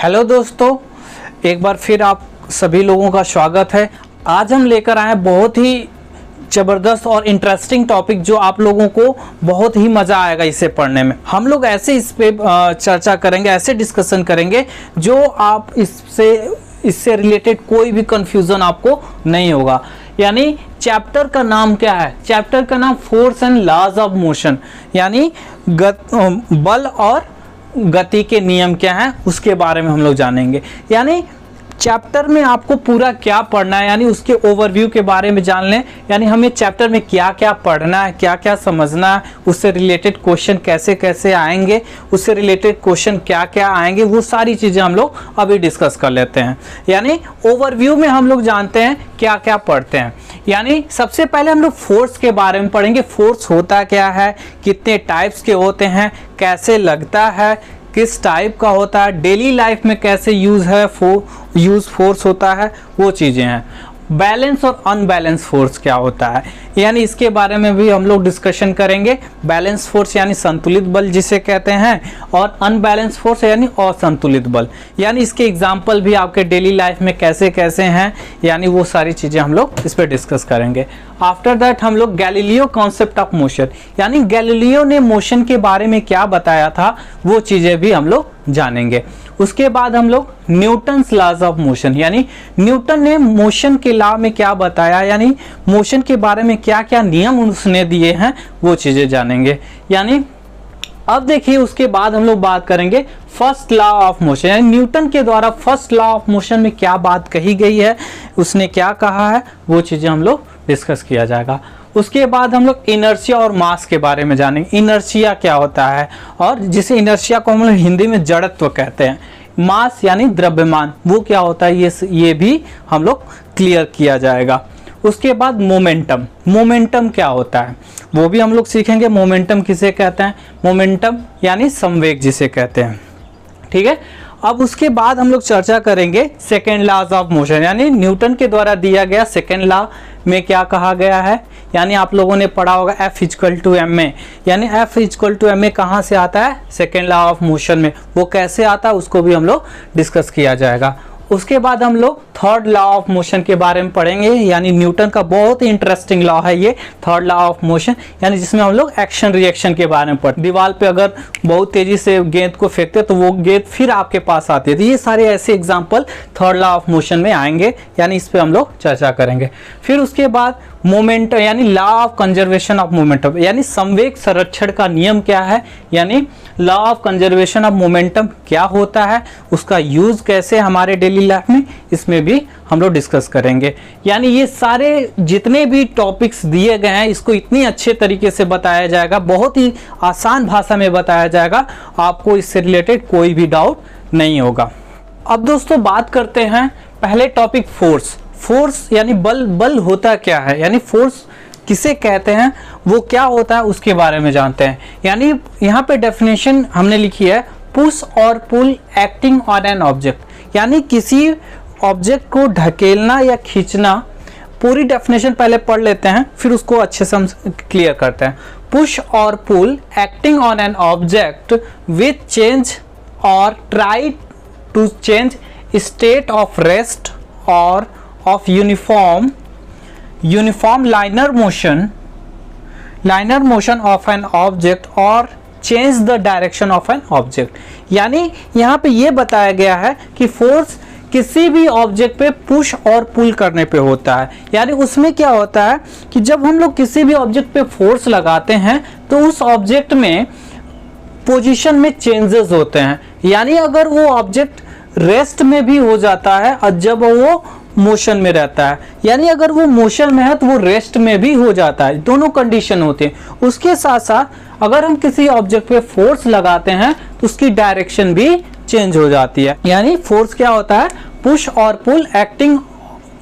Hello दोस्तों, एक बार फिर आप सभी लोगों का स्वागत है। आज हम लेकर आए हैं बहुत ही ज़बरदस्त और इंटरेस्टिंग टॉपिक जो आप लोगों को बहुत ही मज़ा आएगा इसे पढ़ने में। हम लोग ऐसे इस पे चर्चा करेंगे, ऐसे डिस्कशन करेंगे जो आप इससे रिलेटेड कोई भी कंफ्यूजन आपको नहीं होगा। यानी चैप्टर का नाम क्या है? चैप्टर का नाम force and laws of motion, यानी बल और गति के नियम क्या हैं उसके बारे में हम लोग जानेंगे। यानी चैप्टर में आपको पूरा क्या पढ़ना है, यानी उसके ओवरव्यू के बारे में जान लें। यानी हमें चैप्टर में क्या क्या पढ़ना है, क्या क्या समझना है, उससे रिलेटेड क्वेश्चन कैसे कैसे आएंगे, उससे रिलेटेड क्वेश्चन क्या क्या आएंगे, वो सारी चीज़ें हम लोग अभी डिस्कस कर लेते हैं। यानी ओवरव्यू में हम लोग जानते हैं क्या क्या पढ़ते हैं। यानी सबसे पहले हम लोग फोर्स के बारे में पढ़ेंगे। फोर्स होता क्या है, कितने टाइप्स के होते हैं, कैसे लगता है, किस टाइप का होता है, डेली लाइफ में कैसे यूज़ फोर्स होता है, वो चीज़ें हैं। बैलेंस और अनबैलेंस फोर्स क्या होता है, यानी इसके बारे में भी हम लोग डिस्कशन करेंगे। बैलेंस फोर्स यानी संतुलित बल जिसे कहते हैं, और अनबैलेंस फोर्स यानी असंतुलित बल। यानी इसके एग्जाम्पल भी आपके डेली लाइफ में कैसे कैसे हैं, यानी वो सारी चीज़ें हम लोग इस पर डिस्कस करेंगे। आफ्टर दैट हम लोग गैलीलियो कॉन्सेप्ट ऑफ मोशन, यानी गैलीलियो ने मोशन के बारे में क्या बताया था, वो चीज़ें भी हम लोग जानेंगे। उसके बाद हम लोग न्यूटन्स लॉज ऑफ मोशन, यानी न्यूटन ने मोशन के लॉ में क्या बताया, यानी मोशन के बारे में क्या क्या नियम उसने दिए हैं, वो चीज़ें जानेंगे। यानी अब देखिए, उसके बाद हम लोग बात करेंगे फर्स्ट लॉ ऑफ मोशन, यानी न्यूटन के द्वारा फर्स्ट लॉ ऑफ मोशन में क्या बात कही गई है, उसने क्या कहा है, वो चीज़ें हम लोग डिस्कस किया जाएगा। उसके बाद हम लोग इनर्शिया और मास के बारे में जानेंगे। इनर्शिया क्या होता है, और जिसे इनर्शिया को हम लोग हिंदी में जड़त्व कहते हैं। मास यानी द्रव्यमान, वो क्या होता है, ये भी हम लोग क्लियर किया जाएगा। उसके बाद मोमेंटम, मोमेंटम क्या होता है वो भी हम लोग सीखेंगे। मोमेंटम किसे कहते हैं, मोमेंटम यानी संवेग जिसे कहते हैं, ठीक है। अब उसके बाद हम लोग चर्चा करेंगे सेकेंड लॉज ऑफ मोशन, यानी न्यूटन के द्वारा दिया गया सेकेंड लॉ में क्या कहा गया है। यानी आप लोगों ने पढ़ा होगा F=ma, यानी F=ma कहाँ से आता है, सेकेंड लॉ ऑफ मोशन में। वो कैसे आता है उसको भी हम लोग डिस्कस किया जाएगा। उसके बाद हम लोग थर्ड लॉ ऑफ मोशन के बारे में पढ़ेंगे, यानी न्यूटन का बहुत ही इंटरेस्टिंग लॉ है ये थर्ड लॉ ऑफ मोशन, यानी जिसमें हम लोग एक्शन रिएक्शन के बारे में पढ़ते। दीवार पे अगर बहुत तेजी से गेंद को फेंकते तो वो गेंद फिर आपके पास आती है। तो ये सारे ऐसे example third law of motion में आएंगे, यानी इस पर हम लोग चर्चा करेंगे। फिर उसके बाद मोमेंटम यानी law of conservation of momentum, यानी संवेग संरक्षण का नियम क्या है, यानी law of conservation of momentum क्या होता है, उसका यूज कैसे हमारे डेली लाइफ में, इसमें भी हम लोग डिस्कस करेंगे। यानी ये सारे जितने भी टॉपिक्स दिए गए हैं इसको इतनी अच्छे तरीके से बताया जाएगा, बहुत ही आसान भाषा में बताया जाएगा, आपको इससे रिलेटेड कोई भी डाउट नहीं होगा। अब दोस्तों बात करते हैं पहले टॉपिक फोर्स। फोर्स यानी बल, बल होता क्या है, यानी फोर्स किसे कहते हैं, वो क्या होता है उसके बारे में जानते हैं। यानी यहाँ पे डेफिनेशन हमने लिखी है, पुश और pull acting on an object, यानी किसी ऑब्जेक्ट को ढकेलना या खींचना। पूरी डेफिनेशन पहले पढ़ लेते हैं, फिर उसको अच्छे से हम क्लियर करते हैं। पुश और pull acting on an object with change और try to change state of rest और of uniform linear motion of an object or change the direction of an object। यानी यहाँ पे ये बताया गया है कि फोर्स किसी भी ऑब्जेक्ट पे पुश और पुल करने पे होता है। यानी उसमें क्या होता है कि जब हम लोग किसी भी ऑब्जेक्ट पे फोर्स लगाते हैं तो उस ऑब्जेक्ट में पोजीशन में चेंजेस होते हैं। यानी अगर वो ऑब्जेक्ट रेस्ट में भी हो जाता है और जब वो मोशन में रहता है, यानी अगर वो मोशन में है तो वो रेस्ट में भी हो जाता है, दोनों कंडीशन होते हैं। उसके साथ साथ अगर हम किसी ऑब्जेक्ट पे फोर्स लगाते हैं तो उसकी डायरेक्शन भी चेंज हो जाती है। यानी फोर्स क्या होता है, पुश और pull acting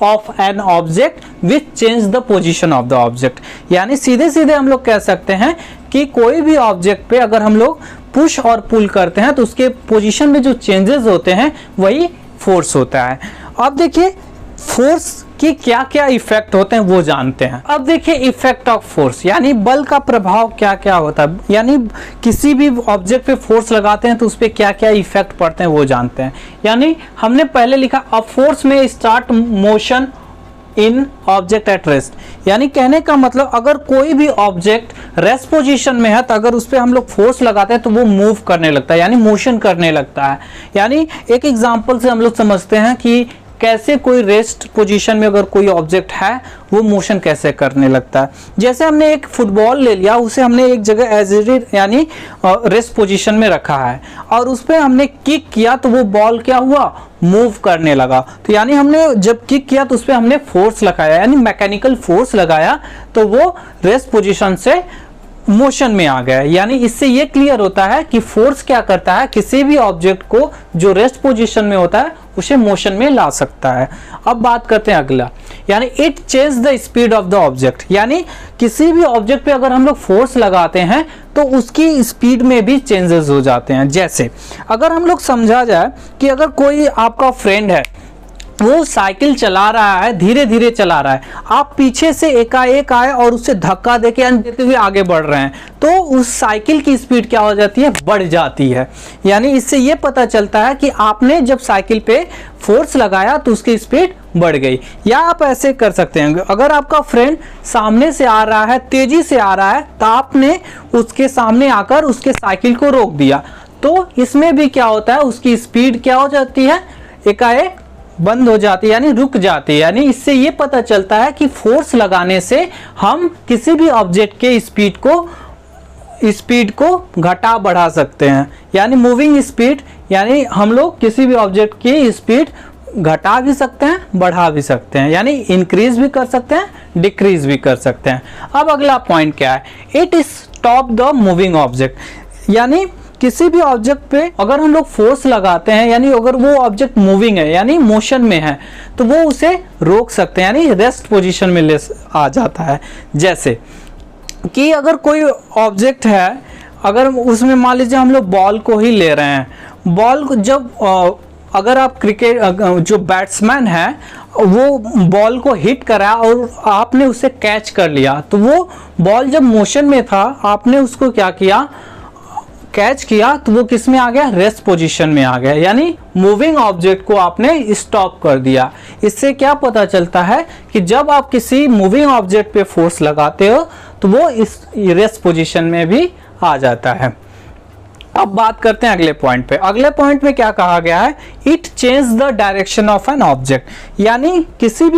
of an object which change the position of the object. यानी सीधे सीधे हम लोग कह सकते हैं कि कोई भी ऑब्जेक्ट पे अगर हम लोग पुश और पुल करते हैं तो उसके पोजीशन में जो चेंजेस होते हैं वही फोर्स होता है। अब देखिए फोर्स कि क्या क्या इफेक्ट होते हैं वो जानते हैं। अब देखिए इफेक्ट ऑफ फोर्स, यानी बल का प्रभाव क्या क्या होता है, यानी किसी भी ऑब्जेक्ट पे फोर्स लगाते हैं तो उस पर क्या क्या इफेक्ट पड़ते हैं वो जानते हैं। यानी हमने पहले लिखा अ फोर्स में start motion in object at rest, यानी कहने का मतलब अगर कोई भी ऑब्जेक्ट रेस्ट पोजीशन में है तो अगर उस पर हम लोग फोर्स लगाते हैं तो वो मूव करने लगता है, यानी मोशन करने लगता है। यानी एक एग्जांपल से हम लोग समझते हैं कि कैसे कोई रेस्ट पोजीशन में अगर कोई ऑब्जेक्ट है वो मोशन कैसे करने लगता है। जैसे हमने एक फुटबॉल ले लिया, उसे हमने एक जगह एज इट यानी रेस्ट पोजीशन में रखा है और उस पर हमने किक किया तो वो बॉल क्या हुआ, मूव करने लगा। तो यानी हमने जब किक किया तो उस पर हमने फोर्स लगाया, यानी मैकेनिकल फोर्स लगाया तो वो रेस्ट पोजीशन से मोशन में आ गया। यानी इससे ये क्लियर होता है कि फोर्स क्या करता है, किसी भी ऑब्जेक्ट को जो रेस्ट पोजीशन में होता है उसे मोशन में ला सकता है। अब बात करते हैं अगला, यानी it change the speed of the object, यानी किसी भी ऑब्जेक्ट पे अगर हम लोग फोर्स लगाते हैं तो उसकी स्पीड में भी चेंजेस हो जाते हैं। जैसे अगर हम लोग समझा जाए कि अगर कोई आपका फ्रेंड है, वो साइकिल चला रहा है, धीरे धीरे चला रहा है, आप पीछे से एकाएक आए और उससे धक्का देते हुए आगे बढ़ रहे हैं तो उस साइकिल की स्पीड क्या हो जाती है, बढ़ जाती है। यानी इससे ये पता चलता है कि आपने जब साइकिल पे फोर्स लगाया तो उसकी स्पीड बढ़ गई। या आप ऐसे कर सकते हैं, अगर आपका फ्रेंड सामने से आ रहा है, तेजी से आ रहा है, तो आपने उसके सामने आकर उसके साइकिल को रोक दिया तो इसमें भी क्या होता है, उसकी स्पीड क्या हो जाती है, एकाएक बंद हो जाती है, यानी रुक जाती है। यानी इससे ये पता चलता है कि फोर्स लगाने से हम किसी भी ऑब्जेक्ट के स्पीड को घटा बढ़ा सकते हैं। यानी मूविंग स्पीड, यानी हम लोग किसी भी ऑब्जेक्ट की स्पीड घटा भी सकते हैं, बढ़ा भी सकते हैं, यानी इंक्रीज भी कर सकते हैं, डिक्रीज भी कर सकते हैं। अब अगला पॉइंट क्या है, it stop the moving object, यानी किसी भी ऑब्जेक्ट पे अगर हम लोग फोर्स लगाते हैं, यानी अगर वो ऑब्जेक्ट मूविंग है यानी मोशन में है तो वो उसे रोक सकते हैं, यानी रेस्ट पोजीशन में ले आ जाता है। जैसे कि अगर कोई ऑब्जेक्ट है, अगर उसमें मान लीजिए हम लोग बॉल को ही ले रहे हैं, बॉल को जब अगर आप क्रिकेट जो बैट्समैन है वो बॉल को हिट करा और आपने उसे कैच कर लिया तो वो बॉल जब मोशन में था आपने उसको क्या किया, कैच किया तो वो किस में आ गया, रेस्ट पोजीशन में आ गया, यानी मूविंग ऑब्जेक्ट को आपने स्टॉप कर दिया। इससे क्या पता चलता है कि जब आप किसी मूविंग ऑब्जेक्ट पे फोर्स लगाते हो तो वो इस रेस्ट पोजीशन में भी आ जाता है। अब बात करते हैं अगले पॉइंट पे। अगले पॉइंट में क्या कहा गया है, it change the direction of an object, यानी किसी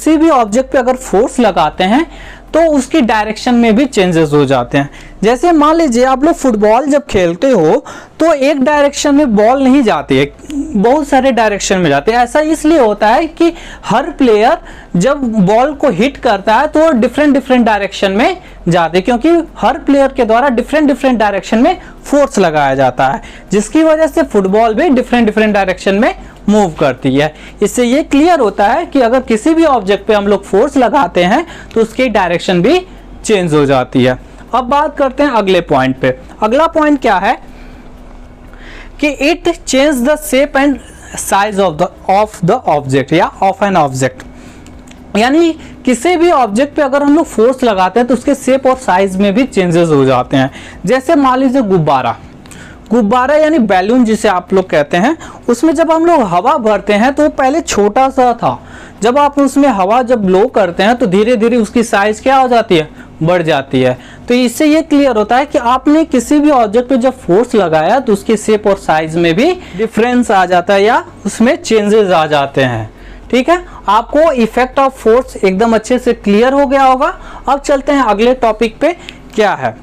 भी ऑब्जेक्ट पे अगर फोर्स लगाते हैं तो उसकी डायरेक्शन में भी चेंजेस हो जाते हैं। जैसे मान लीजिए आप लोग फुटबॉल जब खेलते हो तो एक डायरेक्शन में बॉल नहीं जाती है, बहुत सारे डायरेक्शन में जाते हैं। ऐसा इसलिए होता है कि हर प्लेयर जब बॉल को हिट करता है तो डिफरेंट डायरेक्शन में जाते हैं, क्योंकि हर प्लेयर के द्वारा डिफरेंट डायरेक्शन में फोर्स लगाया जाता है, जिसकी वजह से फुटबॉल भी डिफरेंट डायरेक्शन में मूव करती है। इससे ये क्लियर होता है कि अगर किसी भी ऑब्जेक्ट पे हम लोग फोर्स लगाते हैं तो उसकी डायरेक्शन भी चेंज हो जाती है। अब बात करते हैं अगले पॉइंट पे। अगला पॉइंट क्या है कि it change the shape and size of the object या ऑफ एन ऑब्जेक्ट, यानी किसी भी ऑब्जेक्ट पे अगर हम लोग फोर्स लगाते हैं तो उसके शेप और साइज में भी चेंजेस हो जाते हैं। जैसे मान लीजिए गुब्बारा यानी बैलून जिसे आप लोग कहते हैं, उसमें जब हम लोग हवा भरते हैं तो पहले छोटा सा था, जब आप उसमें हवा जब ब्लो करते हैं तो धीरे धीरे उसकी साइज क्या हो जाती है, बढ़ जाती है। तो इससे ये क्लियर होता है कि आपने किसी भी ऑब्जेक्ट पे जब फोर्स लगाया तो उसके शेप और साइज में भी डिफरेंस आ जाता है या उसमें चेंजेस आ जाते हैं। ठीक है, आपको इफेक्ट ऑफ फोर्स एकदम अच्छे से क्लियर हो गया होगा। अब चलते हैं अगले टॉपिक पे, क्या है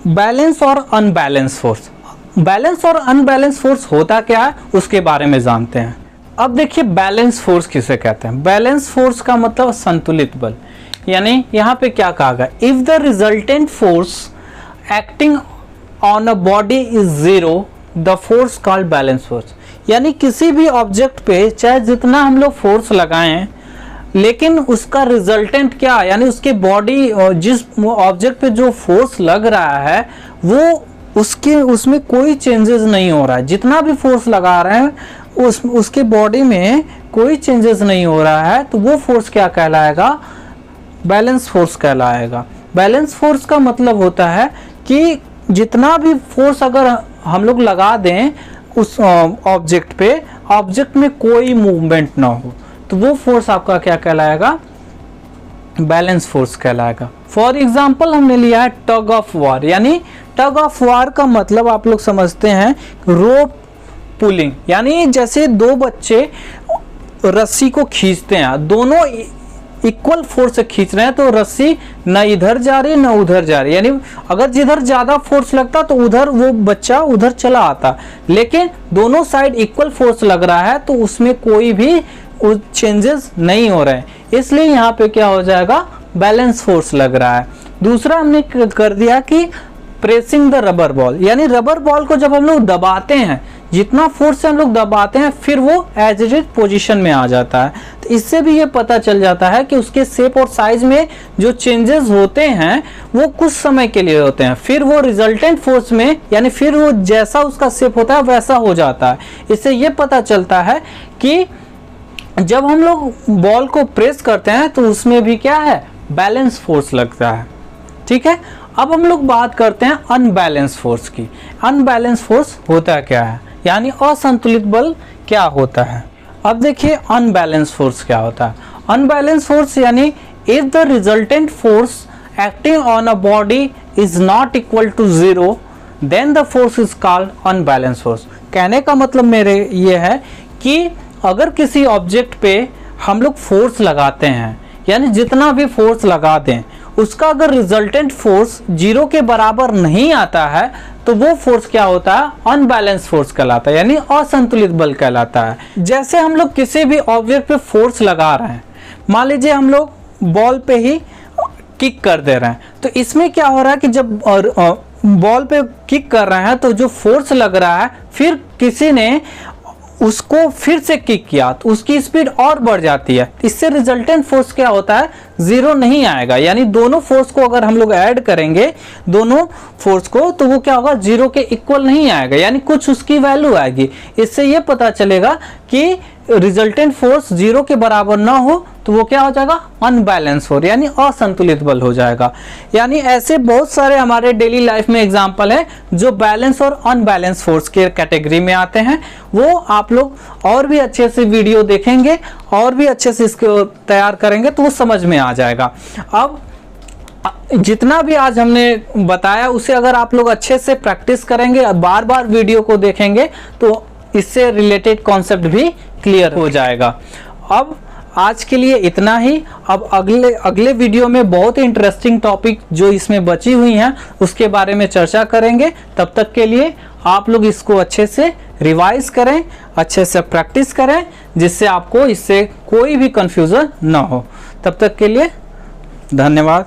बैलेंस और अनबैलेंस फोर्स। बैलेंस और अनबैलेंस फोर्स होता क्या है उसके बारे में जानते हैं। अब देखिए बैलेंस फोर्स किसे कहते हैं। बैलेंस फोर्स का मतलब संतुलित बल, यानी यहाँ पे क्या कहा गया, if the resultant force acting on a body is zero the force called balance force, यानी किसी भी ऑब्जेक्ट पे चाहे जितना हम लोग फोर्स लगाएं लेकिन उसका रिजल्टेंट क्या, यानी उसके बॉडी जिस ऑब्जेक्ट पे जो फोर्स लग रहा है वो उसमें कोई चेंजेस नहीं हो रहा है, जितना भी फोर्स लगा रहे हैं उसके बॉडी में कोई चेंजेस नहीं हो रहा है, तो वो फोर्स क्या कहलाएगा? बैलेंस फोर्स कहलाएगा। बैलेंस फोर्स का मतलब होता है कि जितना भी फोर्स अगर हम लोग लगा दें उस ऑब्जेक्ट पे, ऑब्जेक्ट में कोई मूवमेंट ना हो, तो वो फोर्स आपका क्या कहलाएगा? बैलेंस फोर्स कहलाएगा। फॉर एग्जाम्पल हमने लिया है टग ऑफ वार, यानी टग ऑफ वार का मतलब आप लोग समझते हैं रोप पुलिंग, यानी जैसे दो बच्चे रस्सी को खींचते हैं, दोनों इक्वल फोर्स से खींच रहे हैं, तो रस्सी ना इधर जा रही ना उधर जा रही, यानी अगर जिधर ज्यादा फोर्स लगता तो उधर वो बच्चा उधर चला आता, लेकिन दोनों साइड इक्वल फोर्स लग रहा है तो उसमें कोई भी चेंजेस नहीं हो रहे हैं, इसलिए यहाँ पे क्या हो जाएगा? बैलेंस फोर्स लग रहा है। दूसरा हमने कर दिया कि प्रेसिंग द रबर बॉल, यानी रबर बॉल को जब हम लोग दबाते हैं, जितना फोर्स से हम लोग दबाते हैं फिर वो एज इट इज पोजीशन में आ जाता है, तो इससे भी ये पता चल जाता है कि उसके शेप और साइज में जो चेंजेस होते हैं वो कुछ समय के लिए होते हैं, फिर वो रिजल्टेंट फोर्स में, यानी फिर वो जैसा उसका शेप होता है वैसा हो जाता है। इससे ये पता चलता है कि जब हम लोग बॉल को प्रेस करते हैं तो उसमें भी क्या है? बैलेंस फोर्स लगता है। ठीक है, अब हम लोग बात करते हैं अनबैलेंस फोर्स की। अनबैलेंस फोर्स होता क्या है, यानी असंतुलित बल क्या होता है? अब देखिए अनबैलेंस फोर्स क्या होता है। अनबैलेंस फोर्स यानी if the resultant force acting on a body is not equal to 0 then the force is called unbalance force. कहने का मतलब मेरे ये है कि अगर किसी ऑब्जेक्ट पे हम लोग फोर्स लगाते हैं, यानी जितना भी फोर्स लगा दें उसका अगर रिजल्टेंट फोर्स 0 के बराबर नहीं आता है तो वो फोर्स क्या होता है? अनबैलेंस फोर्स कहलाता है, यानी असंतुलित बल कहलाता है। जैसे हम लोग किसी भी ऑब्जेक्ट पे फोर्स लगा रहे हैं, मान लीजिए हम लोग बॉल पे ही किक कर दे रहे हैं, तो इसमें क्या हो रहा है कि जब बॉल पे किक कर रहे हैं तो जो फोर्स लग रहा है, फिर किसी ने उसको फिर से किक किया तो उसकी स्पीड और बढ़ जाती है, इससे रिजल्टेंट फोर्स क्या होता है? 0 नहीं आएगा, यानी दोनों फोर्स को अगर हम लोग ऐड करेंगे दोनों फोर्स को तो वो क्या होगा? 0 के इक्वल नहीं आएगा, यानी कुछ उसकी वैल्यू आएगी। इससे ये पता चलेगा कि रिजल्टेंट फोर्स 0 के बराबर ना हो तो वो क्या हो जाएगा? अनबैलेंस फोर्स, यानी असंतुलित बल हो जाएगा। यानी ऐसे बहुत सारे हमारे डेली लाइफ में एग्जांपल है जो बैलेंस और अनबैलेंस फोर्स के कैटेगरी में आते हैं, वो आप लोग और भी अच्छे से वीडियो देखेंगे और भी अच्छे से इसको तैयार करेंगे तो वो समझ में आ जाएगा। अब जितना भी आज हमने बताया उसे अगर आप लोग अच्छे से प्रैक्टिस करेंगे और बार बार वीडियो को देखेंगे तो इससे रिलेटेड कॉन्सेप्ट भी क्लियर हो जाएगा। अब आज के लिए इतना ही। अब अगले वीडियो में बहुत ही इंटरेस्टिंग टॉपिक जो इसमें बची हुई हैं उसके बारे में चर्चा करेंगे। तब तक के लिए आप लोग इसको अच्छे से रिवाइज करें, अच्छे से प्रैक्टिस करें, जिससे आपको इससे कोई भी कंफ्यूजन ना हो। तब तक के लिए धन्यवाद।